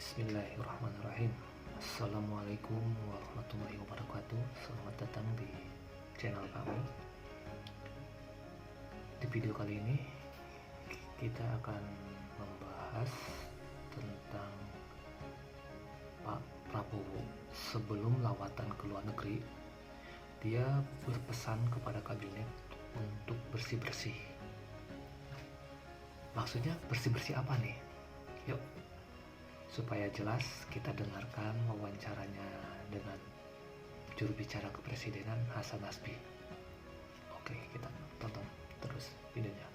Bismillahirrahmanirrahim. Assalamualaikum warahmatullahi wabarakatuh. Selamat datang di channel kami. Di video kali ini kita akan membahas tentang Pak Prabowo. Sebelum lawatan ke luar negeri, dia berpesan kepada kabinet untuk bersih-bersih. Maksudnya bersih-bersih apa nih? Yuk, supaya jelas kita dengarkan wawancaranya dengan juru bicara kepresidenan Hasan Nasbi. Oke, kita tonton terus videonya.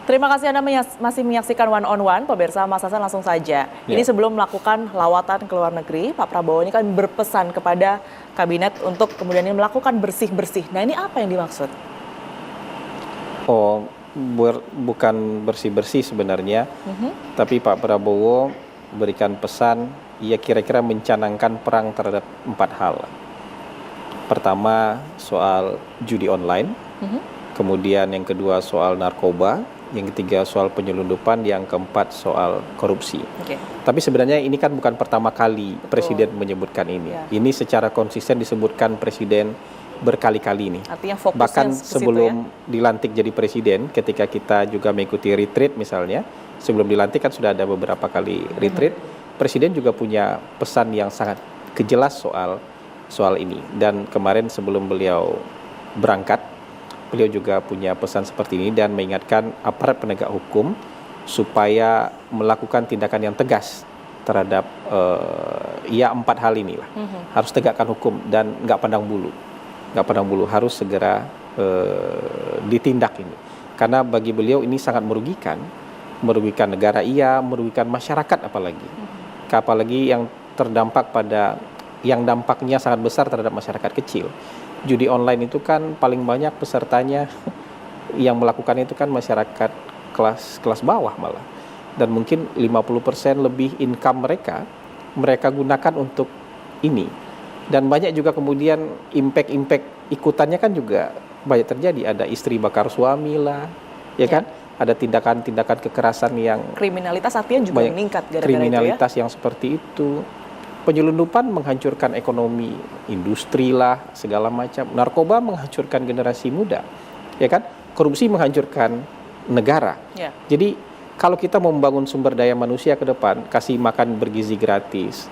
Terima kasih Anda masih menyaksikan One on One, pemirsa. Mas Hasan, langsung saja. Ini sebelum melakukan lawatan ke luar negeri, Pak Prabowo ini kan berpesan kepada kabinet untuk kemudian ini melakukan bersih-bersih. Nah, ini apa yang dimaksud? Bukan bersih-bersih sebenarnya, tapi Pak Prabowo berikan pesan, ia kira-kira mencanangkan perang terhadap 4 hal. Pertama, soal judi online, kemudian yang kedua soal narkoba, yang ketiga soal penyelundupan, yang keempat soal korupsi. Tapi sebenarnya ini kan bukan pertama kali Presiden menyebutkan ini. Ini secara konsisten disebutkan Presiden berkali-kali nih. Artinya fokusnya bahkan sebelum dilantik jadi presiden, ketika kita juga mengikuti retreat misalnya, sebelum dilantik kan sudah ada beberapa kali retreat, presiden juga punya pesan yang sangat jelas soal ini. Dan kemarin sebelum beliau berangkat, beliau juga punya pesan seperti ini dan mengingatkan aparat penegak hukum supaya melakukan tindakan yang tegas terhadap 4 hal inilah. Harus tegakkan hukum dan nggak pandang bulu, harus segera ditindak ini. Karena bagi beliau ini sangat merugikan negara, merugikan masyarakat apalagi yang terdampak yang dampaknya sangat besar terhadap masyarakat kecil. Judi online itu kan paling banyak pesertanya yang melakukan itu kan masyarakat kelas bawah malah. Dan mungkin 50% lebih income mereka gunakan untuk ini. Dan banyak juga kemudian impact ikutannya kan juga banyak terjadi. Ada istri bakar suami lah, kan? Ada tindakan kekerasan yang kriminalitas artinya juga meningkat gara-gara kriminalitas itu, yang seperti itu. Penyelundupan menghancurkan ekonomi, industri lah, segala macam. Narkoba menghancurkan generasi muda, kan? Korupsi menghancurkan negara. Jadi kalau kita membangun sumber daya manusia ke depan, kasih makan bergizi gratis,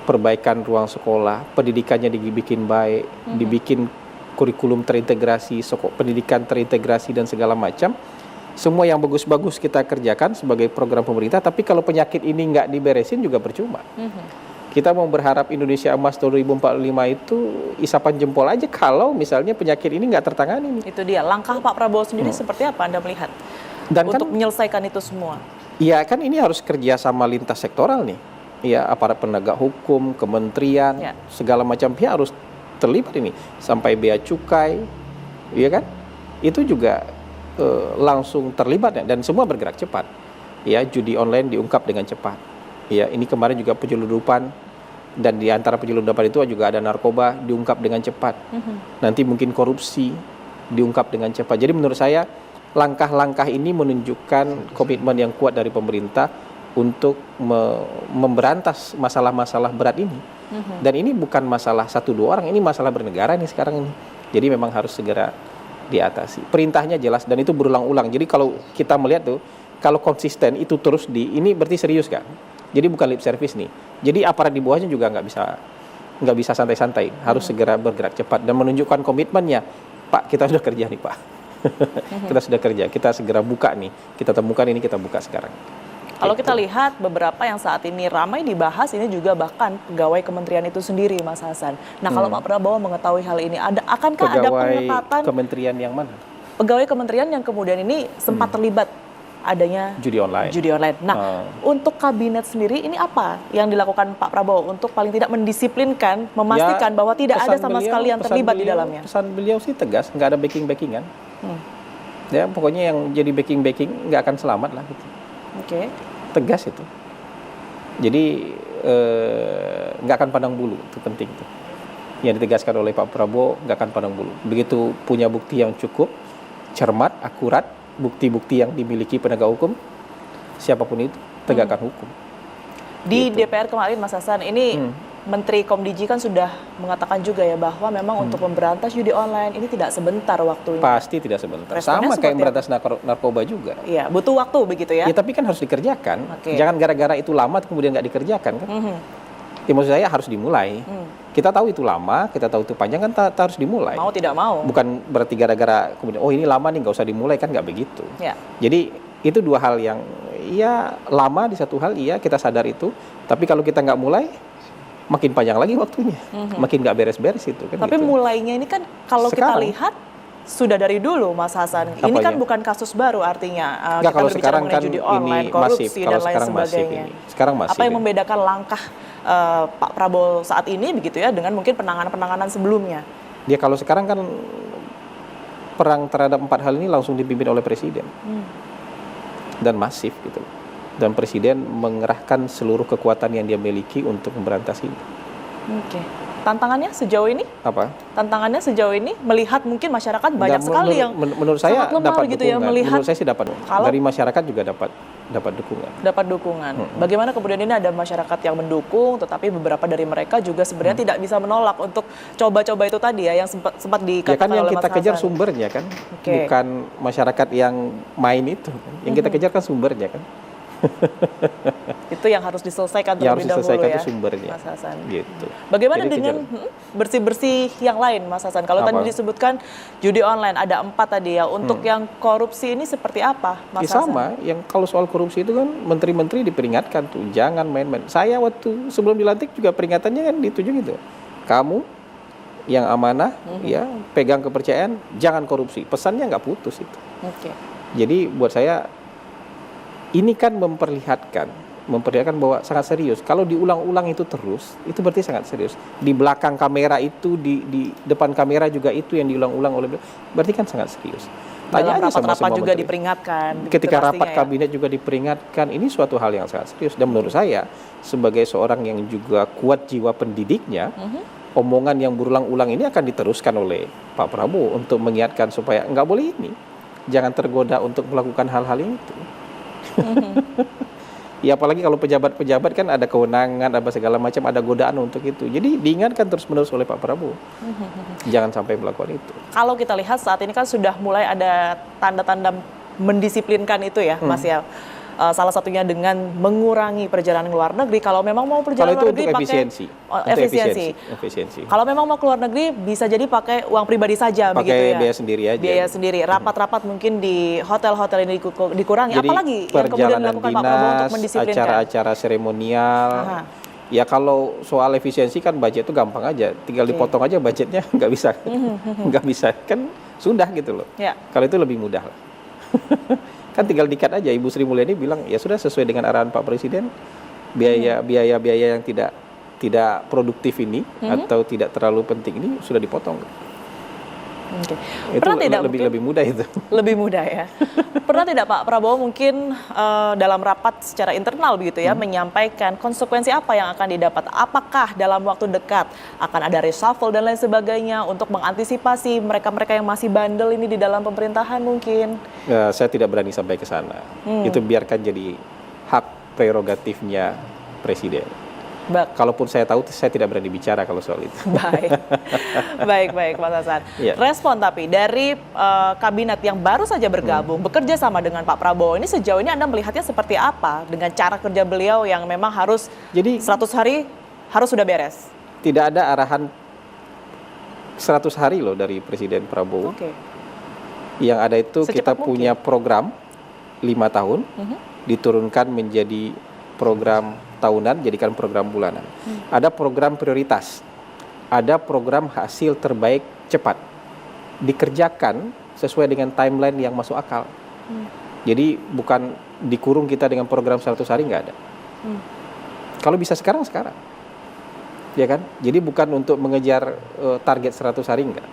perbaikan ruang sekolah, pendidikannya dibikin baik, dibikin kurikulum terintegrasi, pendidikan terintegrasi dan segala macam. Semua yang bagus-bagus kita kerjakan sebagai program pemerintah, tapi kalau penyakit ini nggak diberesin juga percuma. Kita mau berharap Indonesia Emas 2045 itu isapan jempol aja kalau misalnya penyakit ini nggak tertangani. Itu dia, langkah Pak Prabowo sendiri seperti apa Anda melihat dan untuk menyelesaikan itu semua? Iya kan, ini harus kerja sama lintas sektoral nih. Ya, aparat penegak hukum, kementerian, segala macam pihak harus terlibat ini. Sampai bea cukai, kan? Itu juga langsung terlibat dan semua bergerak cepat. Ya, judi online diungkap dengan cepat. Ya, ini kemarin juga penyelundupan, dan di antara penyelundupan itu juga ada narkoba diungkap dengan cepat. Nanti mungkin korupsi diungkap dengan cepat. Jadi menurut saya langkah-langkah ini menunjukkan komitmen yang kuat dari pemerintah untuk memberantas masalah-masalah berat ini. Dan ini bukan masalah 1-2 orang, ini masalah bernegara nih sekarang ini. Jadi memang harus segera diatasi. Perintahnya jelas dan itu berulang-ulang. Jadi kalau kita melihat tuh, kalau konsisten itu terus ini berarti serius kan. Jadi bukan lip service nih. Jadi aparat di bawahnya juga nggak bisa santai-santai. Harus segera bergerak cepat dan menunjukkan komitmennya. Pak, kita sudah kerja nih Pak. Kita sudah kerja. Kita segera buka nih. Kita temukan ini, kita buka sekarang. Kalau kita lihat beberapa yang saat ini ramai dibahas, ini juga bahkan pegawai kementerian itu sendiri, Mas Hasan. Nah, kalau Pak Prabowo mengetahui hal ini, akankah ada pengetatan? Kementerian yang mana? Pegawai kementerian yang kemudian ini sempat terlibat adanya judi online. Nah, untuk kabinet sendiri ini apa yang dilakukan Pak Prabowo untuk paling tidak mendisiplinkan, memastikan bahwa tidak ada sama sekali yang terlibat di dalamnya? Pesan beliau sih tegas, nggak ada backing-backingan. Ya, pokoknya yang jadi backing nggak akan selamat lah gitu. Tegas itu. Jadi nggak akan pandang bulu, itu penting tuh. Yang ditegaskan oleh Pak Prabowo nggak akan pandang bulu. Begitu punya bukti yang cukup, cermat, akurat, bukti-bukti yang dimiliki penegak hukum, siapapun itu tegakkan hukum. Di Gitu. DPR kemarin Mas Hasan, ini Menteri Komdiji kan sudah mengatakan juga ya bahwa memang untuk memberantas judi online ini tidak sebentar waktunya. Pasti tidak sebentar. Responnya Sama kayak seperti memberantas narkoba juga. Iya, butuh waktu begitu ya. Ya tapi kan harus dikerjakan. Oke. Jangan gara-gara itu lama kemudian nggak dikerjakan kan. Ya maksud saya harus dimulai. Kita tahu itu lama, kita tahu itu panjang kan harus dimulai. Mau tidak mau. Bukan berarti gara-gara kemudian oh ini lama nih nggak usah dimulai, kan nggak begitu. Ya. Jadi itu dua hal yang ya lama di satu hal, iya kita sadar itu. Tapi kalau kita nggak mulai, makin panjang lagi waktunya, makin nggak beres-beres itu kan. Tapi gitu. mulainya ini kan kalau kita Sekarang. lihat sudah dari dulu Mas Hasan. Ini kan Apanya? bukan kasus baru artinya. Nggak, Kita kalau berbicara sekarang mengenai kan judi ini online, korupsi masif. dan Kalau lain sekarang masif sebagainya. ini. Sekarang masif Apa yang ini. membedakan langkah Pak Prabowo saat ini begitu ya dengan mungkin penanganan-penanganan sebelumnya? Dia kalau sekarang kan perang terhadap 4 hal ini langsung dipimpin oleh presiden dan masif gitu. Dan presiden mengerahkan seluruh kekuatan yang dia miliki untuk memberantas ini. Oke. Tantangannya sejauh ini? Apa? Tantangannya sejauh ini melihat mungkin masyarakat banyak Dan sekali yang menurut saya sangat lemah dapat gitu dukungan. ya melihat Menurut saya sih dapat. Kalau- Dari masyarakat juga dapat dukungan. dapat dukungan. Bagaimana kemudian ini ada masyarakat yang mendukung, tetapi beberapa dari mereka juga sebenarnya tidak bisa menolak untuk coba-coba itu tadi ya, yang sempat Ya dikatakan kan yang oleh kita Mas kejar Hasan. sumbernya kan, Oke. bukan masyarakat yang main itu. Yang kita kejar kan sumbernya kan. Itu yang harus diselesaikan Yang harus terlebih dahulu diselesaikan ya, itu sumbernya. Mas Hasan. Gitu. Bagaimana Jadi dengan bersih-bersih yang lain, Mas Hasan? Kalau tadi Apa? disebutkan judi online ada 4 tadi ya. Untuk yang korupsi ini seperti apa, Mas Ya Hasan? sama, yang kalau soal korupsi itu kan menteri-menteri diperingatkan tuh, jangan main-main. Saya waktu sebelum dilantik juga peringatannya kan dituju gitu. Kamu yang amanah, ya pegang kepercayaan, jangan korupsi. Pesannya nggak putus itu. Oke. Jadi buat saya ini kan memperlihatkan bahwa sangat serius. Kalau diulang-ulang itu terus, itu berarti sangat serius. Di belakang kamera itu, di depan kamera juga itu yang diulang-ulang oleh beliau, berarti kan sangat serius. Tanya Dalam aja sama rapat-rapat semua juga menteri. diperingatkan. begitu Ketika pastinya rapat ya. kabinet juga diperingatkan, ini suatu hal yang sangat serius. Dan menurut saya, sebagai seorang yang juga kuat jiwa pendidiknya, omongan yang berulang-ulang ini akan diteruskan oleh Pak Prabowo untuk mengingatkan supaya nggak boleh ini. Jangan tergoda untuk melakukan hal-hal itu. Ya apalagi kalau pejabat-pejabat kan ada kewenangan, apa segala macam, ada godaan untuk itu. Jadi diingatkan terus-menerus oleh Pak Prabowo. Jangan sampai melakukan itu. Kalau kita lihat saat ini kan sudah mulai ada tanda-tanda mendisiplinkan itu ya, Mas ya. Salah satunya dengan mengurangi perjalanan ke luar negeri. Kalau memang mau Kalau perjalanan itu luar untuk negeri pakai efisiensi. Untuk efisiensi. Kalau memang mau ke luar negeri bisa jadi pakai uang pribadi saja Pakai begitu ya. biaya sendiri aja. Biaya sendiri. Rapat-rapat mungkin di hotel-hotel ini dikurangi. Jadi Apalagi yang kemudian perjalanan dilakukan Pak Prabowo untuk dinas, mendisiplinkan. acara-acara seremonial. Aha. Ya kalau soal efisiensi kan budget itu gampang aja, tinggal Oke. dipotong aja budgetnya, nggak bisa, nggak bisa kan sudah gitu loh. Ya. Kalau itu lebih mudah lah. Kan tinggal dikat aja. Ibu Sri Mulyani bilang ya sudah sesuai dengan arahan Pak Presiden, biaya yang tidak produktif ini atau tidak terlalu penting ini sudah dipotong. Oke. Itu Pernah tidak mungkin lebih mudah itu. lebih mudah ya. Pernah tidak Pak Prabowo mungkin dalam rapat secara internal begitu ya menyampaikan konsekuensi apa yang akan didapat? Apakah dalam waktu dekat akan ada reshuffle dan lain sebagainya untuk mengantisipasi mereka-mereka yang masih bandel ini di dalam pemerintahan mungkin? Ya, saya tidak berani sampai ke sana. Itu biarkan jadi hak prerogatifnya Presiden. Kalaupun saya tahu, saya tidak berani bicara kalau soal itu. Baik, Mas Hasan. Iya. Respon tapi dari kabinet yang baru saja bergabung, bekerja sama dengan Pak Prabowo, ini sejauh ini Anda melihatnya seperti apa dengan cara kerja beliau yang memang harus Jadi 100 hari harus sudah beres? tidak ada arahan 100 hari loh dari Presiden Prabowo. Oke. Yang ada itu Secepat kita mungkin. punya program 5 tahun, diturunkan menjadi program tahunan, jadikan program bulanan. Ada program prioritas, ada program hasil terbaik cepat, dikerjakan sesuai dengan timeline yang masuk akal. Jadi bukan dikurung kita dengan program 100 hari, nggak ada. Kalau bisa sekarang, ya kan? Jadi bukan untuk mengejar target 100 hari, enggak.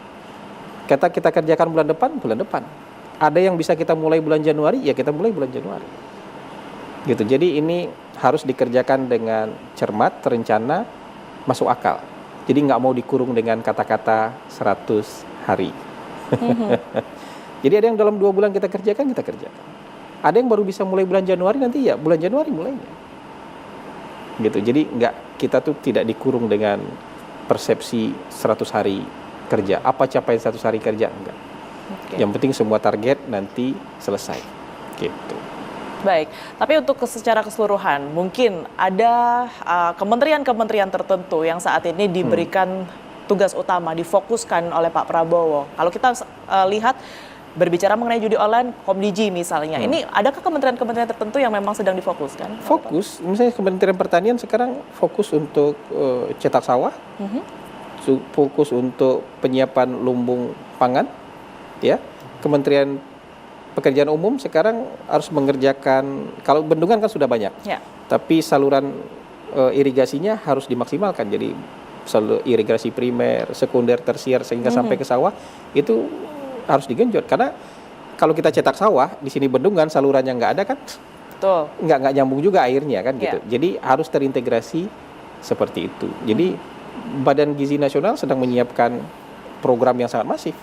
Kita kerjakan bulan depan. Ada yang bisa kita mulai bulan Januari, ya kita mulai bulan Januari. Gitu. Jadi ini harus dikerjakan dengan cermat, terencana, masuk akal. Jadi nggak mau dikurung dengan kata-kata 100 hari. Jadi ada yang dalam 2 bulan kita kerjakan. Ada yang baru bisa mulai bulan Januari, nanti ya bulan Januari mulainya. Gitu. Jadi kita tuh tidak dikurung dengan persepsi 100 hari kerja. Apa capaian 100 hari kerja? Enggak. Oke. Yang penting semua target nanti selesai. Gitu. Baik, tapi untuk secara keseluruhan, mungkin ada kementerian-kementerian tertentu yang saat ini diberikan tugas utama, difokuskan oleh Pak Prabowo. Kalau kita lihat berbicara mengenai judi online, Komdiji misalnya, ini adakah kementerian-kementerian tertentu yang memang sedang difokuskan? Fokus, misalnya Kementerian Pertanian sekarang fokus untuk cetak sawah, fokus untuk penyiapan lumbung pangan, ya. Kementerian Pekerjaan Umum sekarang harus mengerjakan, kalau bendungan kan sudah banyak, Ya. tapi saluran irigasinya harus dimaksimalkan. Jadi saluran irigasi primer, sekunder, tersier sehingga sampai ke sawah itu harus digenjot. Karena kalau kita cetak sawah di sini bendungan salurannya nggak ada kan, Betul. nggak nyambung juga airnya kan Ya. gitu. Jadi harus terintegrasi seperti itu. Jadi Badan Gizi Nasional sedang menyiapkan program yang sangat masif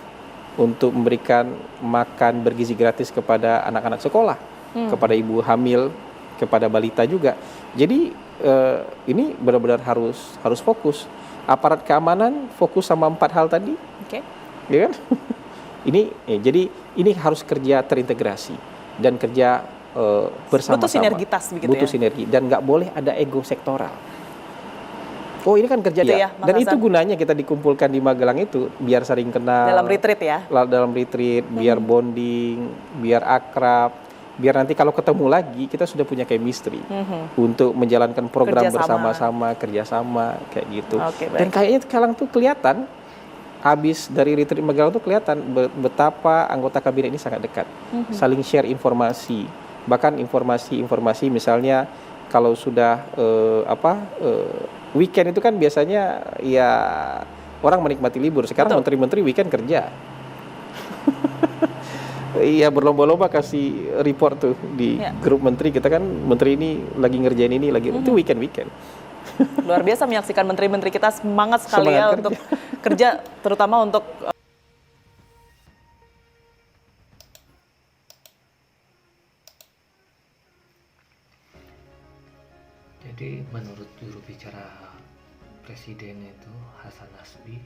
untuk memberikan makan bergizi gratis kepada anak-anak sekolah, kepada ibu hamil, kepada balita juga. Jadi ini benar-benar harus fokus. Aparat keamanan fokus sama 4 hal tadi, Oke. ya kan? Jadi ini harus kerja terintegrasi dan kerja bersama-sama. Butuh sinergitas begitu Butuh ya? sinergi dan nggak boleh ada ego sektoral. Oh ini kan kerja Gitu dia. ya, Mas Dan itu Hasan? gunanya kita dikumpulkan di Magelang itu biar saling kenal. Dalam retreat ya? Dalam retreat, biar bonding, biar akrab, biar nanti kalau ketemu lagi kita sudah punya chemistry untuk menjalankan program Kerjasama. bersama-sama, kerjasama kayak gitu. Oke, baik. Dan kayaknya sekarang tuh kelihatan habis dari retreat Magelang tuh kelihatan betapa anggota kabinet ini sangat dekat, saling share informasi, bahkan informasi misalnya kalau sudah weekend itu kan biasanya ya orang menikmati libur. Sekarang Betul. menteri-menteri weekend kerja. Iya berlomba-lomba kasih report tuh di grup menteri. Kita kan menteri ini lagi ngerjain ini lagi itu weekend. Luar biasa menyaksikan menteri-menteri kita semangat sekali Semangat ya kerja. untuk kerja, terutama untuk Jadi menurut juru bicara Presiden itu Hasan Nasbi,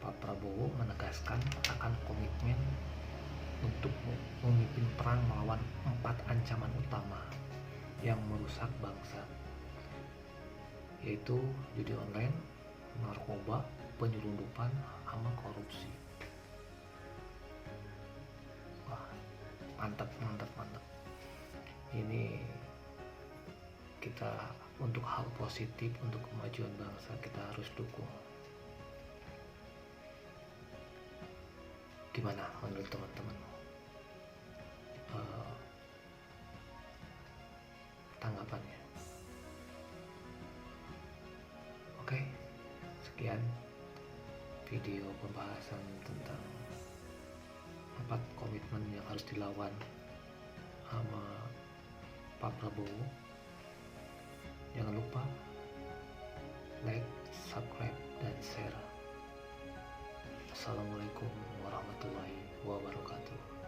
Pak Prabowo menegaskan akan komitmen untuk memimpin perang melawan 4 ancaman utama yang merusak bangsa, yaitu judi online, narkoba, penyelundupan, sama korupsi. Wah, mantap. Ini kita untuk hal positif, untuk kemajuan bangsa kita harus dukung. Gimana menurut teman-teman? Tanggapannya? Oke, sekian video pembahasan tentang 4 komitmen yang harus dilawan sama Pak Prabowo. Jangan lupa like, subscribe, dan share. Assalamualaikum warahmatullahi wabarakatuh.